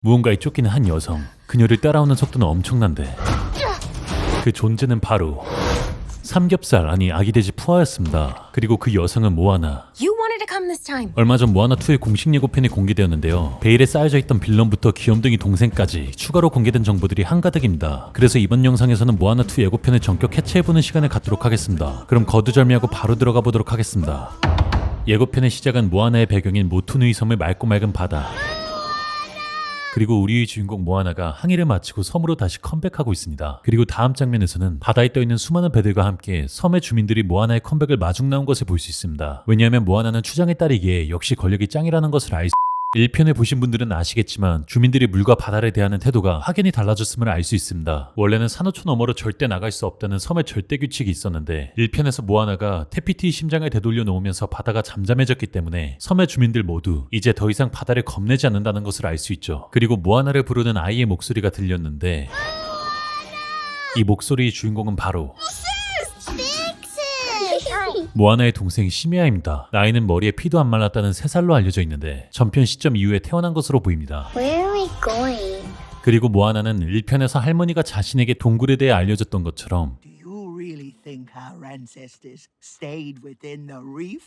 무언가에 쫓기는 한 여성. 그녀를 따라오는 속도는 엄청난데 그 존재는 바로 삼겹살 아니 아기돼지 푸아였습니다. 그리고 그 여성은 모아나. You wanted to come this time. 얼마 전 모아나2의 공식 예고편이 공개되었는데요. 베일에 쌓여져 있던 빌런부터 귀염둥이 동생까지 추가로 공개된 정보들이 한가득입니다. 그래서 이번 영상에서는 모아나2 예고편을 전격 캐치해보는 시간을 갖도록 하겠습니다. 그럼 거두절미하고 바로 들어가 보도록 하겠습니다. 예고편의 시작은 모아나의 배경인 모투누이 섬의 맑고 맑은 바다. 그리고 우리의 주인공 모아나가 항해를 마치고 섬으로 다시 컴백하고 있습니다. 그리고 다음 장면에서는 바다에 떠있는 수많은 배들과 함께 섬의 주민들이 모아나의 컴백을 마중 나온 것을 볼 수 있습니다. 왜냐하면 모아나는 추장의 딸이기에 역시 권력이 짱이라는 것을 알 수 1편을 보신 분들은 아시겠지만 주민들이 물과 바다를 대하는 태도가 확연히 달라졌음을 알 수 있습니다. 원래는 산호초 너머로 절대 나갈 수 없다는 섬의 절대 규칙이 있었는데 1편에서 모아나가 테피티의 심장을 되돌려 놓으면서 바다가 잠잠해졌기 때문에 섬의 주민들 모두 이제 더 이상 바다를 겁내지 않는다는 것을 알 수 있죠. 그리고 모아나를 부르는 아이의 목소리가 들렸는데 이 목소리의 주인공은 바로 모아나의 동생 시메아입니다. 나이는 머리에 피도 안 말랐다는 3살로 알려져 있는데 전편 시점 이후에 태어난 것으로 보입니다. Where are we going? 그리고 모아나는 1편에서 할머니가 자신에게 동굴에 대해 알려줬던 것처럼 Do you really think our ancestors stayed within the reef?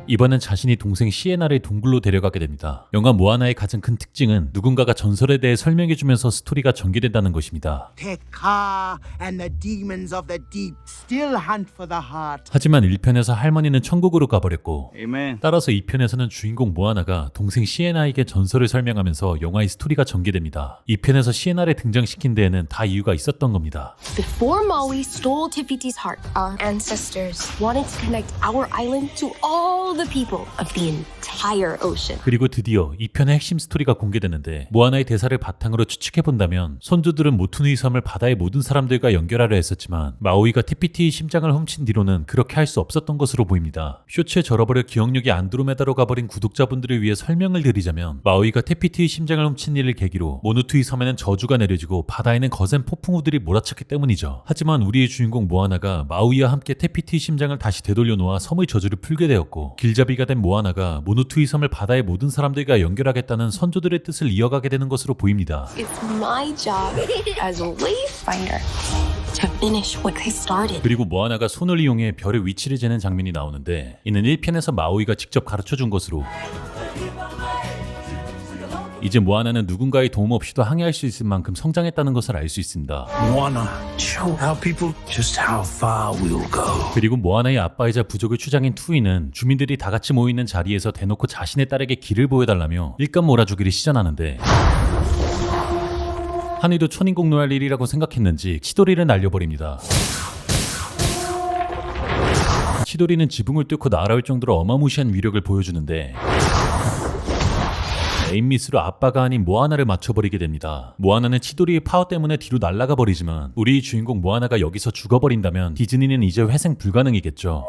이번엔 자신이 동생 시에나를 동굴로 데려가게 됩니다. 영화 모아나의 가장 큰 특징은 누군가가 전설에 대해 설명해주면서 스토리가 전개된다는 것입니다. Tekka and the demons of the deep still hunt for the heart. 하지만 1편에서 할머니는 천국으로 가버렸고 Amen. 따라서 2편에서는 주인공 모아나가 동생 시에나에게 전설을 설명하면서 영화의 스토리가 전개됩니다. 2편에서 시에나를 등장시킨 데에는 다 이유가 있었던 겁니다. Before Maui stole Te-Fiti's heart, our ancestors wanted to connect our island to all the people of the entire ocean. 그리고 드디어 2편의 핵심 스토리가 공개되는데 모아나의 대사를 바탕으로 추측해본다면 선조들은 모투누이 섬을 바다의 모든 사람들과 연결하려 했었지만 마우이가 테피티의 심장을 훔친 뒤로는 그렇게 할 수 없었던 것으로 보입니다. 쇼츠에 절어버려 기억력이 안드로메다로 가버린 구독자분들을 위해 설명을 드리자면 마우이가 테피티의 심장을 훔친 일을 계기로 모누투이 섬에는 저주가 내려지고 바다에는 거센 폭풍우들이 몰아쳤기 때문이죠. 하지만 우리의 주인공 모아나가 마우이와 함께 테피티의 심장을 다시 되돌려 놓아 섬의 저주를 풀게 되었고 길잡이가 된 모아나가 모누투이 섬을 바다의 모든 사람들과 연결하겠다는 선조들의 뜻을 이어가게 되는 것으로 보입니다. It's my job as a wayfinder to finish what they started. 그리고 모아나가 손을 이용해 별의 위치를 재는 장면이 나오는데 이는 1편에서 마오이가 직접 가르쳐준 것으로 이제 모아나는 누군가의 도움 없이도 항해할 수 있을 만큼 성장했다는 것을 알 수 있습니다. Wanna show our people just how far we'll go. 그리고 모아나의 아빠이자 부족의 추장인 투이는 주민들이 다 같이 모이는 자리에서 대놓고 자신의 딸에게 길을 보여달라며 일감 몰아주기를 시전하는데 한이도 천인공노할 일이라고 생각했는지 치도리를 날려버립니다. 치도리는 지붕을 뚫고 날아올 정도로 어마무시한 위력을 보여주는데 에임미스로 아빠가 아닌 모아나를 맞춰버리게 됩니다. 모아나는 치도리의 파워 때문에 뒤로 날아가 버리지만 우리 주인공 모아나가 여기서 죽어버린다면 디즈니는 이제 회생 불가능이겠죠.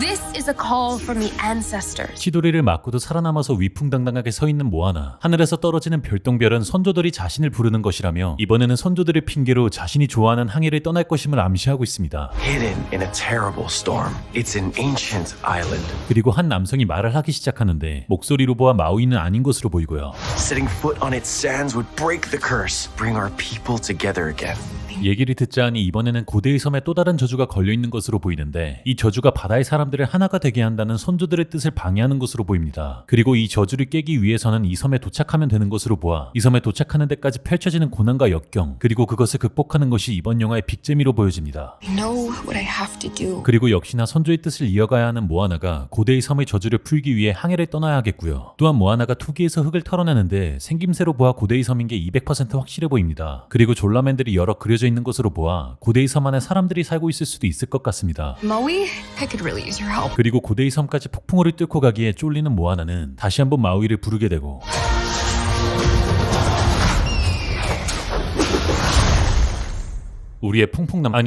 This is a call from the ancestors. 치도리를 맞고도 살아남아서 위풍당당하게 서 있는 모아나. 하늘에서 떨어지는 별똥별은 선조들이 자신을 부르는 것이라며 이번에는 선조들의 핑계로 자신이 좋아하는 항해를 떠날 것임을 암시하고 있습니다. Hidden in a terrible storm. It's an ancient island. 그리고 한 남성이 말을 하기 시작하는데 목소리로 보아 마우이는 아닌 것으로 보이고요. Setting foot on its sands would break the curse, bring our people together again. 얘기를 듣자 하니 이번에는 고대의 섬에 또 다른 저주가 걸려있는 것으로 보이는데 이 저주가 바다의 사람들을 하나가 되게 한다는 선조들의 뜻을 방해하는 것으로 보입니다. 그리고 이 저주를 깨기 위해서는 이 섬에 도착하면 되는 것으로 보아 이 섬에 도착하는 데까지 펼쳐지는 고난과 역경 그리고 그것을 극복하는 것이 이번 영화의 빅재미로 보여집니다. I know what I have to do. 그리고 역시나 선조의 뜻을 이어가야 하는 모아나가 고대의 섬의 저주를 풀기 위해 항해를 떠나야 하겠고요. 또한 모아나가 투기에서 흙을 털어내는데 생김새로 보아 고대의 섬인 게 200% 확실해 보입니다. 그리고 졸라맨들이 여러 그려져 있는 것으로 보아 고대의 섬 안에 사람들이 살고 있을 수도 있을 것 같습니다. Maui, I could really use your help. 그리고 고대의 섬까지 폭풍우를 뚫고 가기에 쫄리는 모아나는 다시 한번 마우이를 부르게 되고 우리의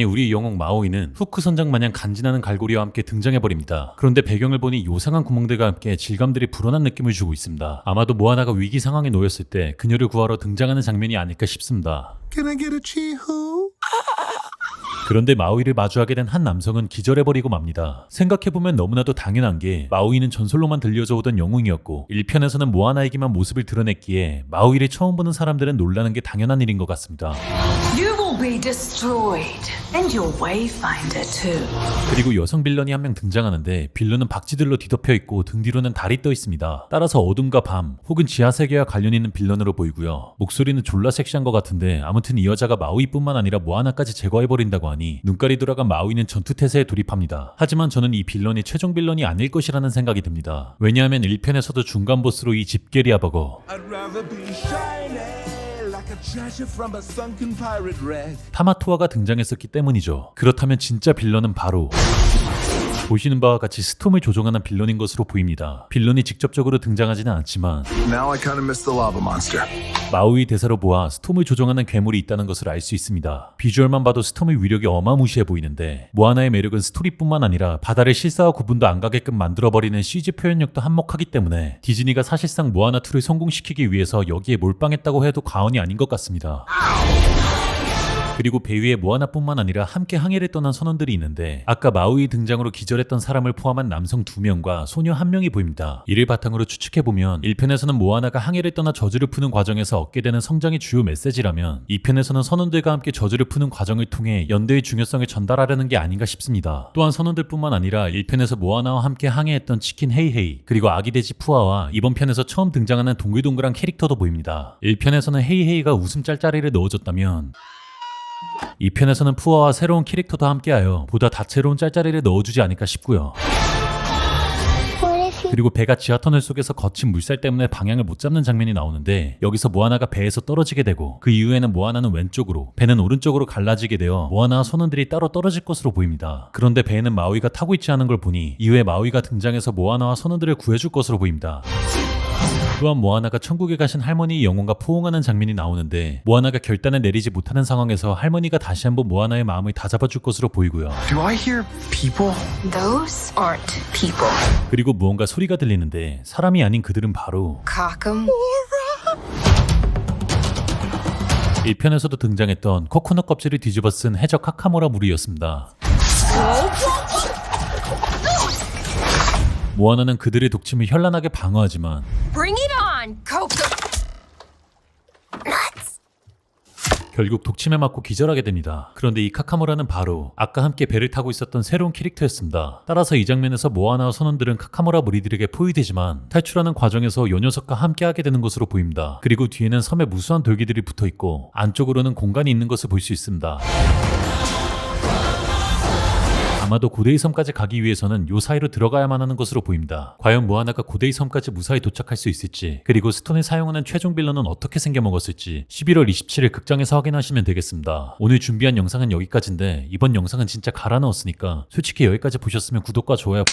우리의 영웅 마오이는 후크 선장 마냥 간지나는 갈고리와 함께 등장해버립니다. 그런데 배경을 보니 요상한 구멍들과 함께 질감들이 불어난 느낌을 주고 있습니다. 아마도 모아나가 위기 상황에 놓였을 때 그녀를 구하러 등장하는 장면이 아닐까 싶습니다. Can I get a chi-hoo? 그런데 마우이를 마주하게 된 한 남성은 기절해버리고 맙니다. 생각해보면 너무나도 당연한 게 마우이는 전설로만 들려져 오던 영웅이었고 1편에서는 모아나에게만 모습을 드러냈기에 마우이를 처음 보는 사람들은 놀라는 게 당연한 일인 것 같습니다. You will be destroyed, and your wayfinder too. 그리고 여성 빌런이 한 명 등장하는데 빌런은 박쥐들로 뒤덮여 있고 등 뒤로는 달이 떠 있습니다. 따라서 어둠과 밤 혹은 지하세계와 관련 있는 빌런으로 보이고요. 목소리는 졸라 섹시한 것 같은데 아무튼 이 여자가 마우이뿐만 아니라 모아나까지 제거해버린다고 하니 눈깔이 돌아간 마우이는 전투태세에 돌입합니다. 하지만 저는 이 빌런이 최종 빌런이 아닐 것이라는 생각이 듭니다. 왜냐하면 1편에서도 중간 보스로 이 집게리아 버거 I'd rather be shiny like a treasure from a sunken pirate wreck. 타마토아가 등장했었기 때문이죠. 그렇다면 진짜 빌런은 바로 보시는 바와 같이 스톰을 조종하는 빌런인 것으로 보입니다. 빌런이 직접적으로 등장하지는 않지만 Now I kind of miss the lava monster. 마우이 대사로 보아 스톰을 조종하는 괴물이 있다는 것을 알 수 있습니다. 비주얼만 봐도 스톰의 위력이 어마무시해 보이는데 모아나의 매력은 스토리뿐만 아니라 바다를 실사와 구분도 안 가게끔 만들어버리는 CG 표현력도 한몫하기 때문에 디즈니가 사실상 모아나2를 성공시키기 위해서 여기에 몰빵했다고 해도 과언이 아닌 것 같습니다. 그리고 배 위에 모아나뿐만 아니라 함께 항해를 떠난 선원들이 있는데 아까 마우이 등장으로 기절했던 사람을 포함한 남성 2명과 소녀 1명이 보입니다. 이를 바탕으로 추측해보면 1편에서는 모아나가 항해를 떠나 저주를 푸는 과정에서 얻게 되는 성장이 주요 메시지라면 2편에서는 선원들과 함께 저주를 푸는 과정을 통해 연대의 중요성을 전달하려는 게 아닌가 싶습니다. 또한 선원들뿐만 아니라 1편에서 모아나와 함께 항해했던 치킨 헤이헤이 그리고 아기 돼지 푸아와 이번 편에서 처음 등장하는 동글동글한 캐릭터도 보입니다. 1편에서는 헤이헤이가 웃음 짤짤이를 넣어줬다면 2편에서는 푸아와 새로운 캐릭터도 함께하여 보다 다채로운 짤짤이를 넣어주지 않을까 싶고요. 그리고 배가 지하터널 속에서 거친 물살 때문에 방향을 못 잡는 장면이 나오는데 여기서 모아나가 배에서 떨어지게 되고 그 이후에는 모아나는 왼쪽으로 배는 오른쪽으로 갈라지게 되어 모아나와 선원들이 따로 떨어질 것으로 보입니다. 그런데 배에는 마우이가 타고 있지 않은 걸 보니 이후에 마우이가 등장해서 모아나와 선원들을 구해줄 것으로 보입니다. 또한 모아나가 천국에 가신 할머니의 영혼과 포옹하는 장면이 나오는데 모아나가 결단을 내리지 못하는 상황에서 할머니가 다시 한번 모아나의 마음을 다잡아줄 것으로 보이고요. Do I hear people? Those aren't people. 그리고 무언가 소리가 들리는데 사람이 아닌 그들은 바로 Cock 'em. 1편에서도 등장했던 코코넛 껍질을 뒤집어 쓴 해적 카카모라 무리였습니다. 모아나는 그들의 독침을 현란하게 방어하지만 Bring it on, Coco. Nuts. 결국 독침에 맞고 기절하게 됩니다. 그런데 이 카카모라는 바로 아까 함께 배를 타고 있었던 새로운 캐릭터였습니다. 따라서 이 장면에서 모아나와 선원들은 카카모라 무리들에게 포위되지만 탈출하는 과정에서 요 녀석과 함께하게 되는 것으로 보입니다. 그리고 뒤에는 섬에 무수한 돌기들이 붙어있고 안쪽으로는 공간이 있는 것을 볼 수 있습니다. 아마도 고데이 섬까지 가기 위해서는 요 사이로 들어가야만 하는 것으로 보입니다. 과연 모아나가 고데이 섬까지 무사히 도착할 수 있을지 그리고 스톤을 사용하는 최종 빌런은 어떻게 생겨먹었을지 11월 27일 극장에서 확인하시면 되겠습니다. 오늘 준비한 영상은 여기까지인데 이번 영상은 진짜 갈아 넣었으니까 솔직히 여기까지 보셨으면 구독과 좋아요